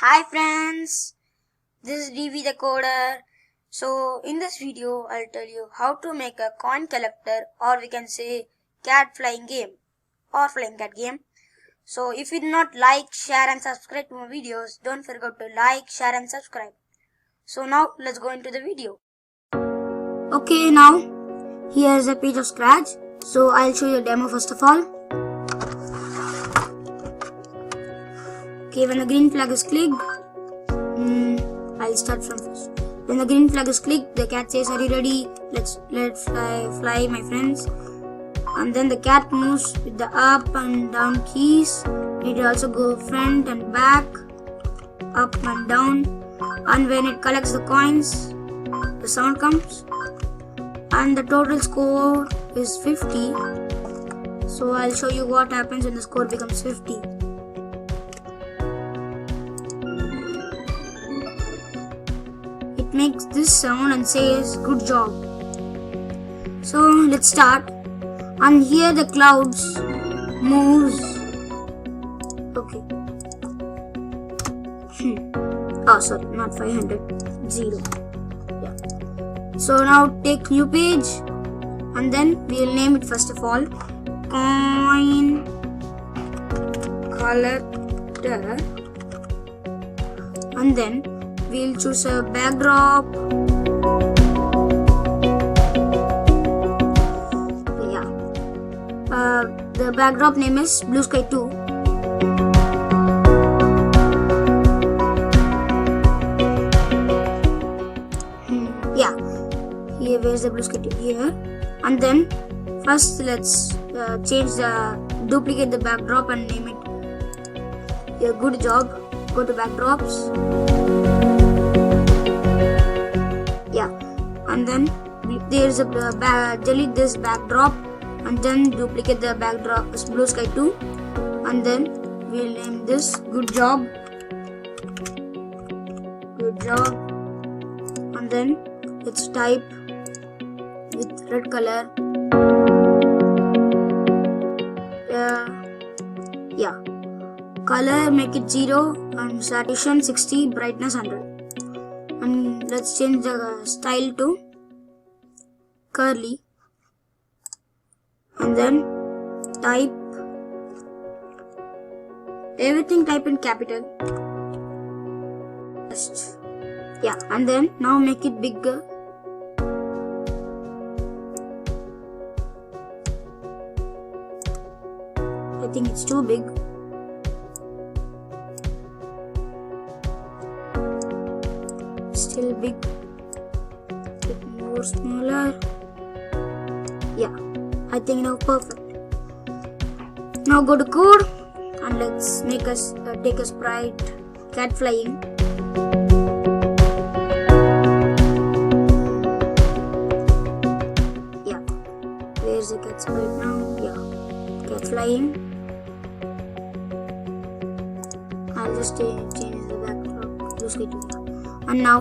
Hi friends, this is DV the Coder. So in this video I'll tell you how to make a coin collector, or we can say cat flying game or flying cat game. So if you do not like, share and subscribe to my videos, don't forget to like, share and subscribe. So now let's go into the video. Okay, now here's a page of Scratch. So I'll show you a demo first of all. Okay, when the green flag is clicked, I'll start from first. When the green flag is clicked, the cat says, "Are you ready? Let's fly, my friends." And then the cat moves with the up and down keys. It will also go front and back, up and down. And when it collects the coins, the sound comes. And the total score is 50. So I'll show you what happens when the score becomes 50. It makes this sound and says good job. So let's start. And here the clouds moves. Okay. Oh sorry, not 500, 0. Yeah. So now take new page, and then we'll name it first of all coin collector, and then we'll choose a backdrop. The backdrop name is Blue Sky 2. Yeah, here where's the Blue Sky 2? Here. And then first let's duplicate the backdrop and name it. Yeah, good job. Go to backdrops. Yeah, and then there's a delete this backdrop. And then duplicate the backdrop as Blue Sky 2, and then we'll name this good job, and then let's type with red color. Yeah, color make it 0 and saturation 60, brightness 100, and let's change the style to curly. And then type everything, type in capital. Yeah, and then now make it bigger. I think it's too big. Still big. Bit more smaller. Yeah, I think now perfect. Now go to code and let's make us take a sprite cat flying. Yeah, where's the cat sprite now? Yeah, cat flying. I'll just change the backdrop. And now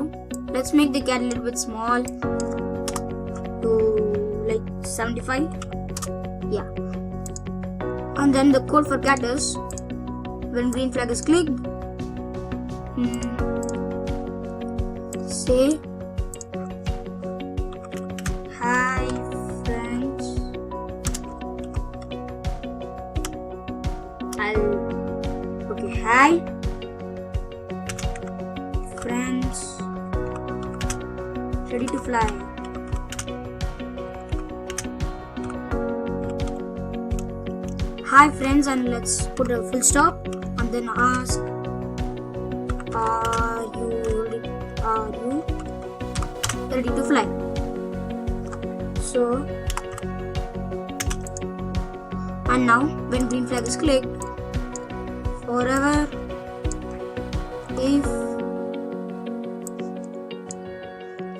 let's make the cat a little bit small to like 75. Yeah, and then the code for cat is when green flag is clicked, say hi friends. Hi friends, ready to fly. Hi friends, and let's put a full stop and then ask, are you ready to fly? So, and now when green flag is clicked, forever if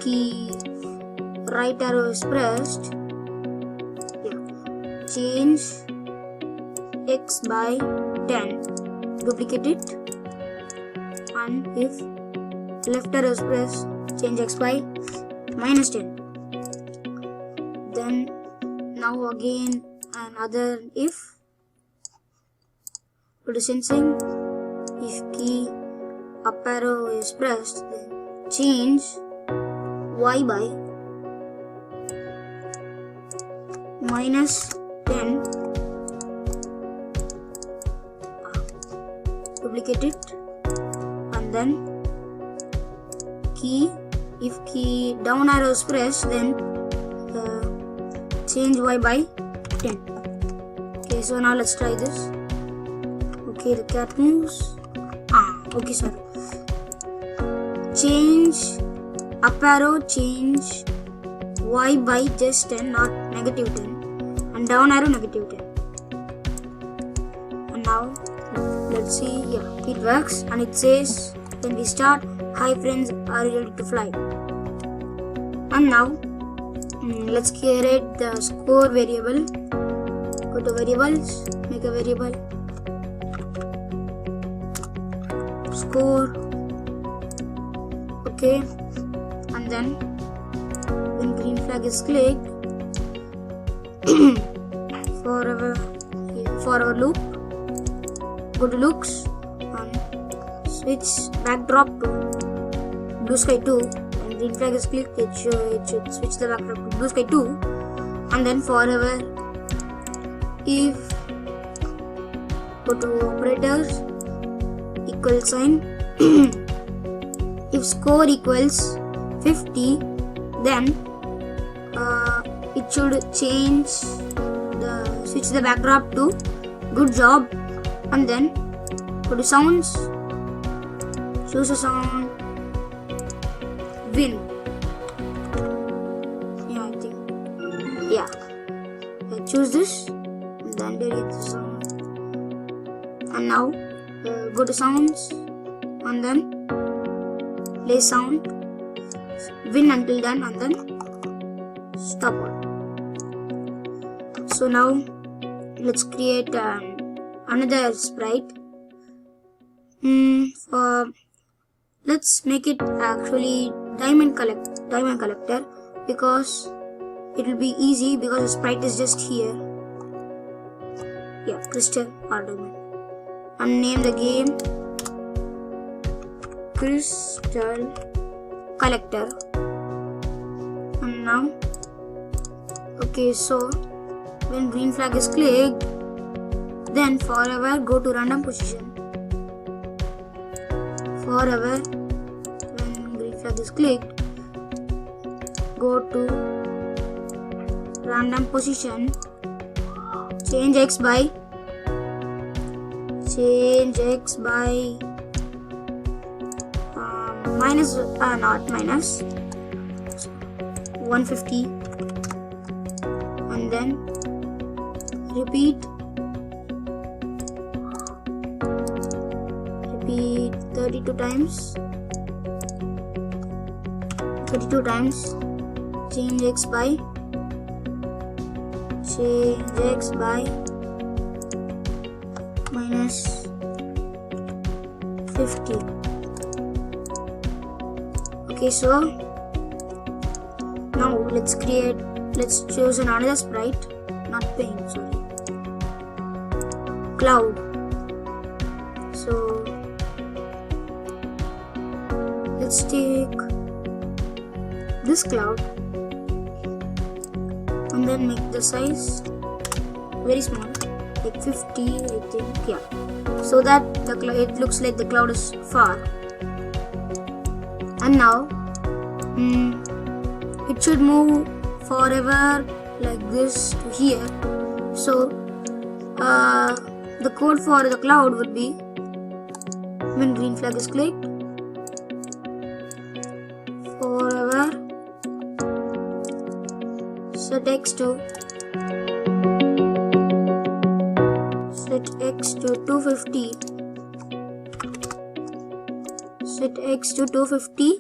key right arrow is pressed, change x by 10, duplicate it, and if left arrow is pressed, change x by minus 10. Then now again another if, to the sensing, if key up arrow is pressed, then change y by -10, duplicate it, and then if key down arrow is pressed, then change y by 10. Okay, so now let's try this. Okay, the cat moves. Okay, sorry. Change up arrow, change y by just 10, not -10, and down arrow -10. And now let's see. Yeah, it works, and it says when we start, "Hi friends, are you ready to fly?" And now let's create the score variable. Go to variables, make a variable score. Okay, and then when green flag is clicked, for our loop, go to looks and switch backdrop to blue sky 2. When green flag is clicked, it should switch the backdrop to blue sky 2, and then forever if go to operators, equal sign. If score equals 50, then it should switch the backdrop to good job, and then go to sounds, choose a sound, win. Yeah, I think. Yeah, choose this, and then delete the sound. And now go to sounds, and then play sound, win until done, and then stop all. So now let's create another sprite. Let's make it actually diamond collector, because it will be easy, because the sprite is just here. Yeah, crystal or diamond, and name the game Crystal Collector. And now, okay, so when green flag is clicked, then forever go to random position. Forever when green flag is clicked, go to random position, change x by not minus 150, and then repeat 32 times, change x by -50. Okay, so now let's choose another sprite, not paint, sorry, cloud. So let's take this cloud and then make the size very small, like 50, I think. Yeah, so that it looks like the cloud is far. And now it should move forever like this to here. So the code for the cloud would be, when green flag is clicked, forever set x to 250, set x to 250,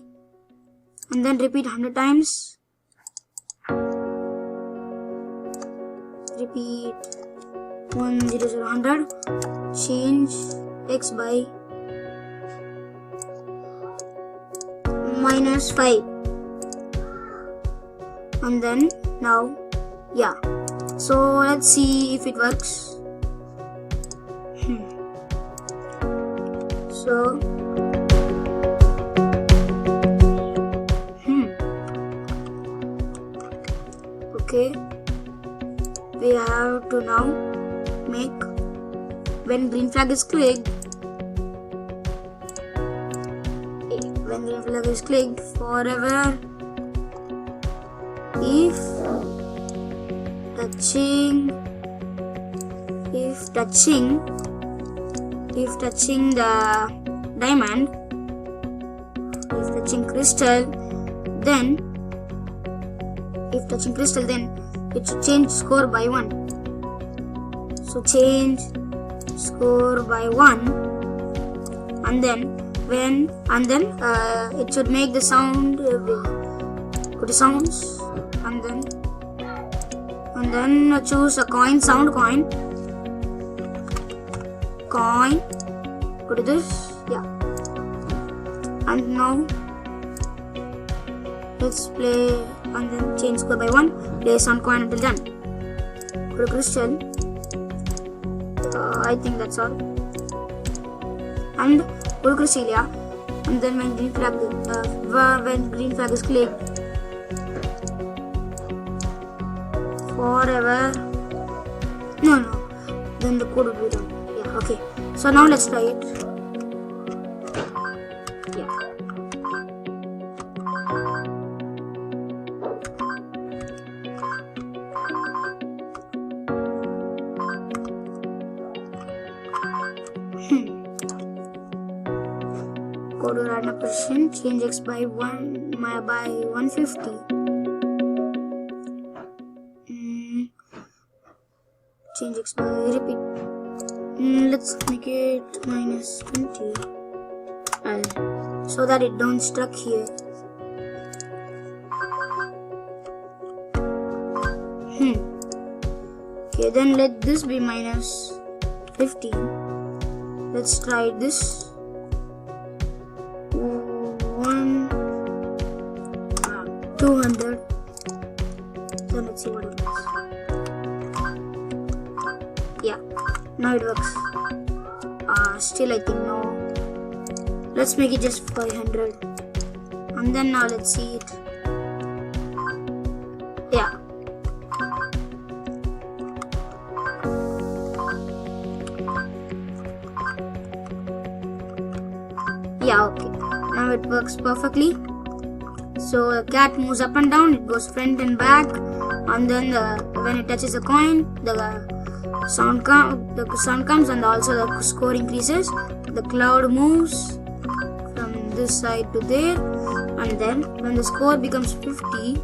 and then repeat 100 times. Repeat 100, change x by -5, and then now, yeah, so let's see if it works. So Okay, we have to now make when green flag is clicked. When green flag is clicked, forever if touching the diamond, if touching crystal, then it should change score by 1. So change score by 1, and then it should make the sound. Go to sounds, and then choose a coin, sound coin. Go to this, yeah. And now let's play, and then change score by 1. Play sound coin until done. Go to crystal. I think that's all. And go to Cresselia, and then when green flag is clicked, forever. No. Then the code will be done. Yeah. Okay. So now let's try it. Yeah. Go to random position, change x by 150. Change x by, repeat. Let's make it -20. So that it don't stuck here. Okay, then let this be -15. Let's try this. 200. So let's see what it does. Yeah, now it works. Still I think no. Let's make it just 500. And then now let's see it. Yeah. Yeah, okay. Now it works perfectly. So the cat moves up and down, it goes front and back, and then when it touches a coin, the sound comes, and also the score increases. The cloud moves from this side to there, and then when the score becomes 50,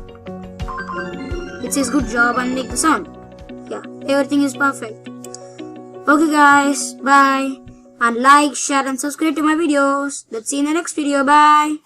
it says good job and make the sound. Yeah, everything is perfect. Okay guys, bye, and like, share and subscribe to my videos. Let's see you in the next video. Bye.